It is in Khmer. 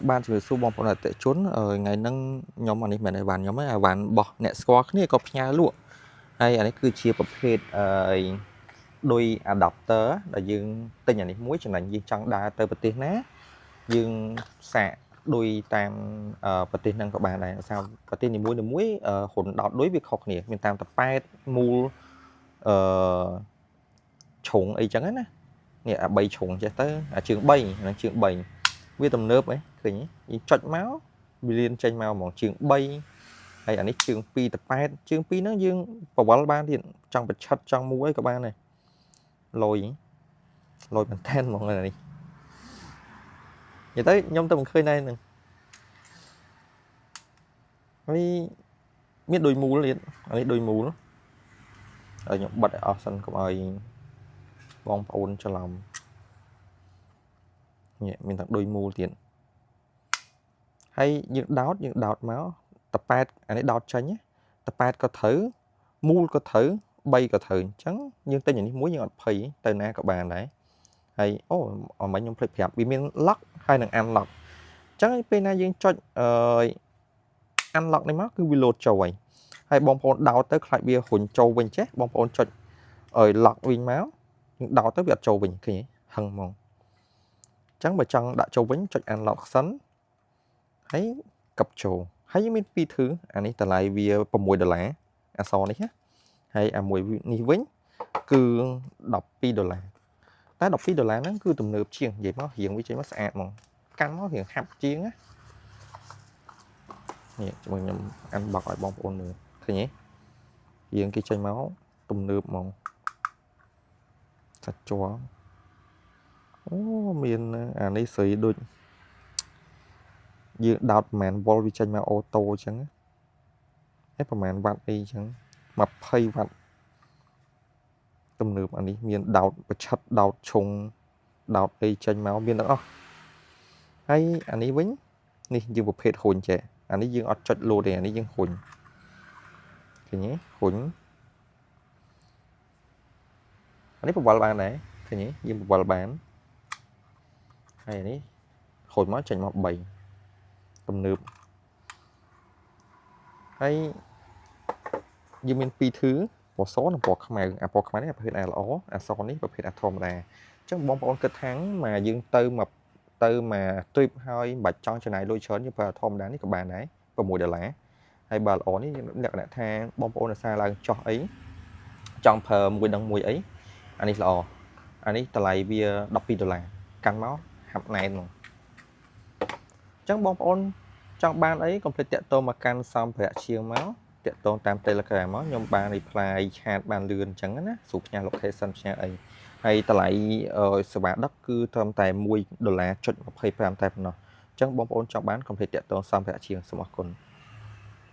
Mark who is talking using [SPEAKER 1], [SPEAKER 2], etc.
[SPEAKER 1] ban chỉ số bom là tệ trốn ở ngày nâng nhóm anh ấy mình bàn nhóm ấy bàn bỏ nẹt squat này có nhà lụa hay anh ấy cứ chiaประเภทđôi adapter ដែលយើងទិញអានេះមួយចំណេញយើងចង់ដើរទៅប្រទេសណាយើងសាកដោយតាមប្រទេសហ្នឹងក៏បានដែរsaoប្រទេសនីមួយៗហ៊ុនដោតដូចវាខុសគ្នាមានតាមតប៉ែតមូលឆុងអីចឹងណានេះអា3ឆុងចេះទៅអាជើង3ហ្នឹងជើង3វាទំនើបហ៎ឃើញយើងចុចមកវាលៀនចេញមកហ្មងជើង3ហើយអានេះជើង2តប៉ែតជើង2ហ្នឹងយើងបវល់បានទៀតចង់ប្រឆិតចង់មូអីក៏បានដែរលយមែនតើហ្មងអានេះនិយាយទៅខ្ញុំទៅមិនឃើញដែរហ្នឹងហើយមានដូចមូលទៀតអានេះដូចមូលហើយខ្ញុំបិទឲ្យអស់សិនកុំឲ្យបងប្អូនច្រឡំនេះមានទាំងដូចមូលទៀតហើយយើងដោតមកតប៉ែតអានេះដោតចេញតប៉ែតក៏ត្រូវមូលក៏ត្រូវ3ក៏ត្រូវអញ្ចឹងយើងទិញអានេះមួយយើងអត់ភ័យទៅណាក៏បានដែរហើយអូអមិញខ្ញុំភ្លេចប្រាប់វាមាន lock ហើយនឹង unlock អញ្ចឹងពេលណាយើងចុចunlock នេះមកគឺវា load ចូលហើយបងប្អូនដោតទៅខ្លាចវារុញចូលវិញចេះបងប្អូនចុចឲ្យ lock វិញមកយើងដោតទៅវាអត់ចូលវិញឃើញហឹងហ្មងអញ្ចឹងបើចង់ដាក់ចូលវិញចុច unlock សិនហើយកັບចូលហើយមាន2ធឺអានេះតម្លៃវា$6អសនេះណាហើយអាមួយនេះវិញគឺ$12តែ$12ហ្នឹងគឺទំនើបជាងនិយាយមករៀងវាចេញមកស្អាតហ្មងកាន់មករៀងហាប់ជាងណានេះជាមួយខ្ញុំអានបោកឲ្យបងប្អូនមើលឃើញទេរៀងគេចេញមកទំនើបហ្មងសាច់ជ័រអូមានអានេះស្រីដូចយើងដោតប្រហែលវ៉ុលវាចេញមកអូតូអញ្ចឹងហើយប្រហែលវ៉ាត់អីអញ្ចឹង20វ៉ាត់ទំនើបអានេះមានដោតប្រឆិតដោតឈុងដោតអីចេញមកមានទាំងអស់ហើយអានេះវិញនេះយើងប្រភេទហ៊ុញចេះអានេះយើងអត់ចុចលោតទេអានេះយើងហ៊ុញឃើញទេហ៊ុញអានេះបវល់បានដែរឃើញទេយើងបវល់បានហើយអានេះហ៊ុញមកចេញមក3ទំនើបហើយយើងមាន2ធឺពណ៌សនិងពណ៌ខ្មៅអាពណ៌ខ្មៅនេះប្រភេទអាល្អអាសនេះប្រភេទអាធម្មតាអញ្ចឹងបងប្អូនគិតថាមកយើងទៅមក trip ហើយមិនបាច់ចង់ចំណាយលុយច្រើនយើងប្រើធម្មតានេះក៏បានដែរ$6ហើយបើល្អនេះលក្ខណៈថាបងប្អូនអាសាឡើងចោះអីចង់ប្រើមួយដឹងមួយអីអានេះល្អអានេះតម្លៃវា$12កាន់មកហាប់ណែនហ្មងអញ្ចឹងបងប្អូនចង់បានអីកុំភ្លេចតាក់ទងមកកាន់សម្ភារៈជាងមកតាក់ទងតាម Telegram មកខ្ញុំបាន reply chat បានលឿនអញ្ចឹងណាស្រួលផ្ញើ location ផ្ញើអីហើយតម្លៃសេវាដឹកគឺត្រឹមតែ$1.25តែប៉ុណ្ណោះអញ្ចឹងបងប្អូនចង់បានកុំភ្លេចតាក់ទងសម្ភារៈជាងសូមអរគុណ